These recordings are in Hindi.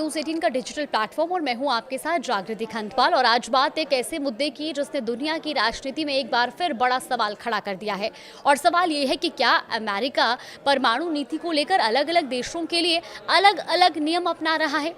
न्यूज़ 18 का डिजिटल प्लेटफॉर्म और मैं हूं आपके साथ जागृति खंडपाल। और आज बात एक ऐसे मुद्दे की जिसने दुनिया की राजनीति में एक बार फिर बड़ा सवाल खड़ा कर दिया है। और सवाल ये है कि क्या अमेरिका परमाणु नीति को लेकर अलग अलग देशों के लिए अलग अलग नियम अपना रहा है।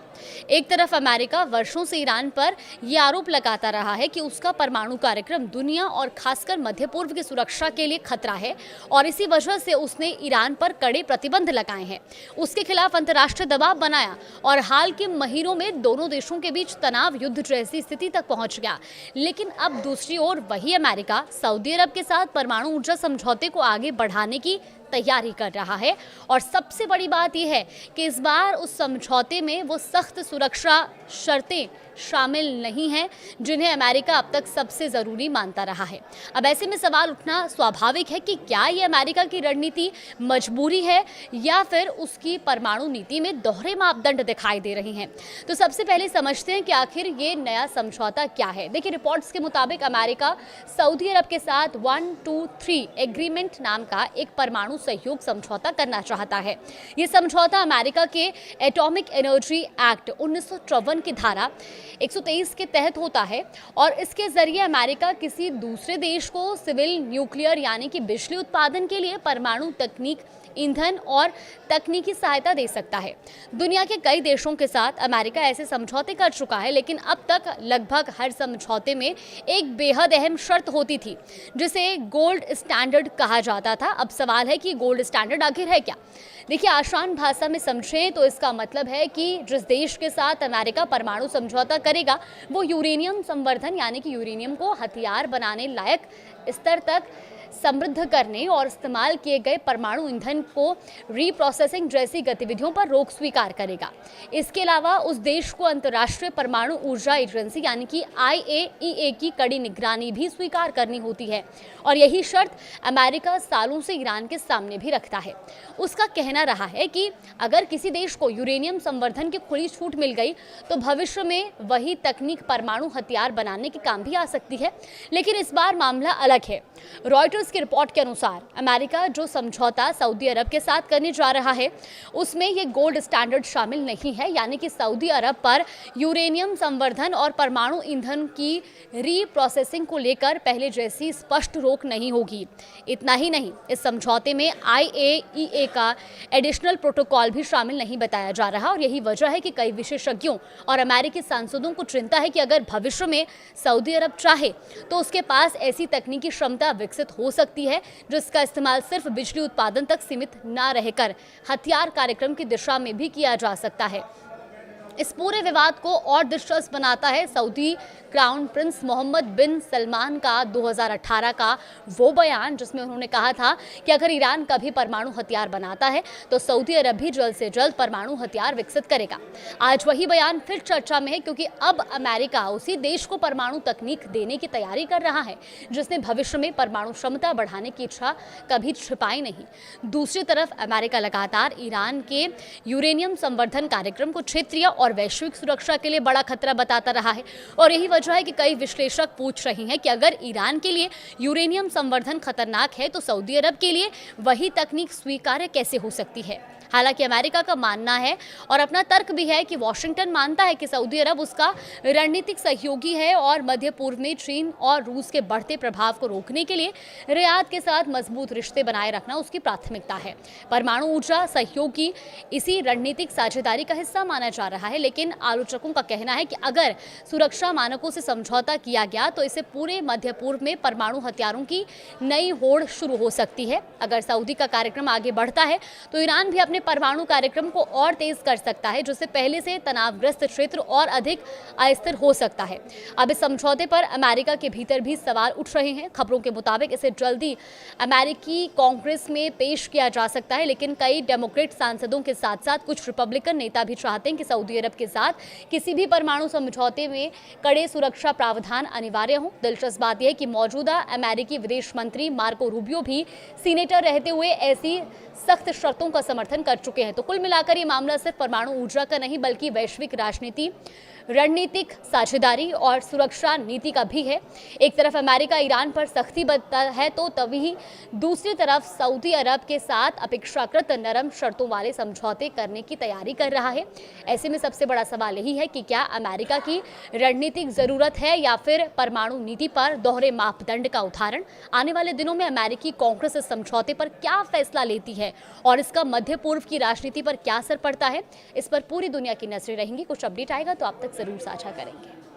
एक तरफ अमेरिका वर्षों से ईरान पर यह आरोप लगाता रहा है कि उसका परमाणु कार्यक्रम दुनिया और खासकर मध्य पूर्व की सुरक्षा के लिए खतरा है और इसी वजह से उसने ईरान पर कड़े प्रतिबंध लगाए हैं, उसके खिलाफ अंतर्राष्ट्रीय दबाव बनाया और हाल के महीनों में दोनों देशों के बीच तनाव युद्ध जैसी स्थिति तक पहुंच गया। लेकिन अब दूसरी ओर वही अमेरिका सऊदी अरब के साथ परमाणु ऊर्जा समझौते को आगे बढ़ाने की तैयारी कर रहा है। और सबसे बड़ी बात यह है कि इस बार उस समझौते में वो सख्त सुरक्षा शर्तें शामिल नहीं हैं जिन्हें अमेरिका अब तक सबसे ज़रूरी मानता रहा है। अब ऐसे में सवाल उठना स्वाभाविक है कि क्या ये अमेरिका की रणनीति मजबूरी है या फिर उसकी परमाणु नीति में दोहरे मापदंड दिखाई दे रहे हैं। तो सबसे पहले समझते हैं कि आखिर ये नया समझौता क्या है। देखिए, रिपोर्ट्स के मुताबिक अमेरिका सऊदी अरब के साथ 123 एग्रीमेंट नाम का एक परमाणु सहयोग समझौता करना चाहता है। ये समझौता अमेरिका के एटॉमिक एनर्जी एक्ट 1954 की धारा 123 के तहत होता है और इसके जरिए अमेरिका किसी दूसरे देश को सिविल न्यूक्लियर यानी कि बिजली उत्पादन के लिए परमाणु तकनीक, ईंधन और तकनीकी सहायता दे सकता है। दुनिया के कई देशों के साथ अमेरिका ऐसे समझौते कर चुका है, लेकिन अब तक लगभग हर समझौते में एक बेहद अहम शर्त होती थी जिसे गोल्ड स्टैंडर्ड कहा जाता था। अब सवाल है कि गोल्ड स्टैंडर्ड आखिर है क्या। देखिए, आसान भाषा में समझें तो इसका मतलब है कि जिस देश के साथ अमेरिका परमाणु समझौता करेगा वो यूरेनियम संवर्धन यानी कि यूरेनियम को हथियार बनाने लायक स्तर तक समृद्ध करने और इस्तेमाल किए गए परमाणु ईंधन को रीप्रोसेसिंग जैसी गतिविधियों पर रोक स्वीकार करेगा। इसके अलावा उस देश को अंतर्राष्ट्रीय परमाणु ऊर्जा एजेंसी यानी कि IAEA की कड़ी निगरानी भी स्वीकार करनी होती है और यही शर्त अमेरिका सालों से ईरान के सामने भी रखता है। उसका कहना रहा है कि अगर किसी देश को यूरेनियम संवर्धन की खुली छूट मिल गई तो भविष्य में वही तकनीक परमाणु हथियार बनाने के काम भी आ सकती है। लेकिन इस बार मामला अलग है। रॉयटर्स की रिपोर्ट के अनुसार अमेरिका जो समझौता सऊदी अरब के साथ करने जा रहा है उसमें ये गोल्ड स्टैंडर्ड शामिल नहीं है, यानी कि सऊदी अरब पर यूरेनियम संवर्धन और परमाणु ईंधन की रीप्रोसेसिंग को लेकर पहले जैसी स्पष्ट रोक नहीं होगी। इतना ही नहीं, इस समझौते में IAEA का एडिशनल प्रोटोकॉल भी शामिल नहीं बताया जा रहा और यही वजह है कि कई विशेषज्ञों और अमेरिकी सांसदों को चिंता है कि अगर भविष्य में सऊदी अरब चाहे तो उसके पास ऐसी तकनीकी क्षमता विकसित हो सकती है जिसका इस्तेमाल सिर्फ बिजली उत्पादन तक सीमित न रहकर हथियार कार्यक्रम की दिशा में भी किया जा सकता है। इस पूरे विवाद को और दिलचस्प बनाता है सऊदी क्राउन प्रिंस मोहम्मद बिन सलमान का 2018 का वो बयान जिसमें उन्होंने कहा था कि अगर ईरान कभी परमाणु हथियार बनाता है तो सऊदी अरब भी जल्द से जल्द परमाणु हथियार विकसित करेगा। आज वही बयान फिर चर्चा में है क्योंकि अब अमेरिका उसी देश को परमाणु तकनीक देने की तैयारी कर रहा है जिसने भविष्य में परमाणु क्षमता बढ़ाने की इच्छा कभी छिपाई नहीं। दूसरी तरफ अमेरिका लगातार ईरान के यूरेनियम संवर्धन कार्यक्रम को क्षेत्रीय और वैश्विक सुरक्षा के लिए बड़ा खतरा बताता रहा है और यही वजह है कि कई विश्लेषक पूछ रहे हैं कि अगर ईरान के लिए यूरेनियम संवर्धन खतरनाक है तो सऊदी अरब के लिए वही तकनीक स्वीकार्य कैसे हो सकती है। हालांकि अमेरिका का मानना है और अपना तर्क भी है कि वॉशिंगटन मानता है कि सऊदी अरब उसका रणनीतिक सहयोगी है और मध्य पूर्व में चीन और रूस के बढ़ते प्रभाव को रोकने के लिए रियाद के साथ मजबूत रिश्ते बनाए रखना उसकी प्राथमिकता है। परमाणु ऊर्जा सहयोग की इसी रणनीतिक साझेदारी का हिस्सा माना जा रहा है, लेकिन आलोचकों का कहना है कि अगर सुरक्षा मानकों से समझौता किया गया तो इससे पूरे मध्य पूर्व में परमाणु हथियारों की नई होड़ शुरू हो सकती है। अगर सऊदी का कार्यक्रम आगे बढ़ता है तो ईरान भी अपने परमाणु कार्यक्रम को और तेज कर सकता है, जिससे पहले से तनावग्रस्त क्षेत्र और अधिक अस्थिर हो सकता है। अब इस समझौते पर अमेरिका के भीतर भी सवाल उठ रहे हैं। खबरों के मुताबिक इसे जल्दी अमेरिकी कांग्रेस में पेश किया जा सकता है, लेकिन कई डेमोक्रेट सांसदों के साथ साथ कुछ रिपब्लिकन नेता भी चाहते हैं कि सऊदी अरब के साथ किसी भी परमाणु समझौते में कड़े सुरक्षा प्रावधान अनिवार्य हों। दिलचस्प बात यह है कि मौजूदा अमेरिकी विदेश मंत्री मार्को रूबियो भी सीनेटर रहते हुए ऐसी सख्त शर्तों का समर्थन कर चुके हैं। तो कुल मिलाकर ये मामला सिर्फ परमाणु ऊर्जा का नहीं बल्कि वैश्विक राजनीति, रणनीतिक साझेदारी और सुरक्षा नीति का भी है। एक तरफ अमेरिका ईरान पर सख्ती बरतता है तो तभी दूसरी तरफ सऊदी अरब के साथ अपेक्षाकृत नरम शर्तों वाले समझौते करने की तैयारी कर रहा है। ऐसे में सबसे बड़ा सवाल यही है कि क्या अमेरिका की रणनीतिक जरूरत है या फिर परमाणु नीति पर दोहरे मापदंड का उदाहरण। आने वाले दिनों में अमेरिकी कांग्रेस इस समझौते पर क्या फैसला लेती है और इसका मध्य पूर्व की राजनीति पर क्या असर पड़ता है, इस पर पूरी दुनिया की नजरें रहेंगी। कुछ अपडेट आएगा तो आप तक जरूर साझा करेंगे।